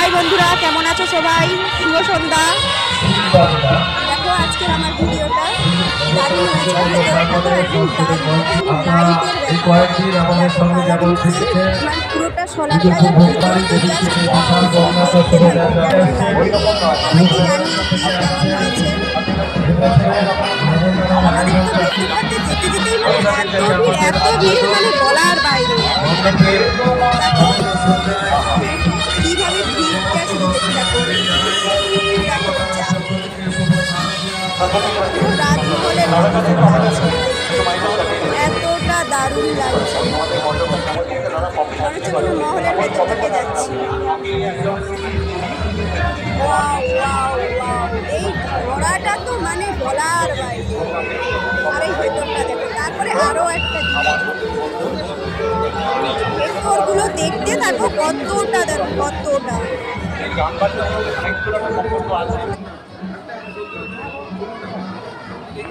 High বন্ধুরা, কেমন আছো সবাই? শুভ সন্ধ্যা। দেখো আজকের আমার ভিডিওটা দারুণ হয়েছে, কয়েকদিন আমাদের সঙ্গে যেমন থেকেছে পুরোটা সোলারটা এত ভিড় মানে বলার বাইরে। কিভাবে ভিড়টা শুধু দেখো, রাজমহলের এতটা দারুণ লাগছে, মনে হচ্ছে কোনো মহলের ভেতর থেকে যাচ্ছি। এই ঘোড়াটা তো মানে বলার বাইরে। আর এই ভেতরটা দেখো, তারপরে আরো একটা ভেতরগুলো দেখতে থাকো, কতটা দেখো কতটা।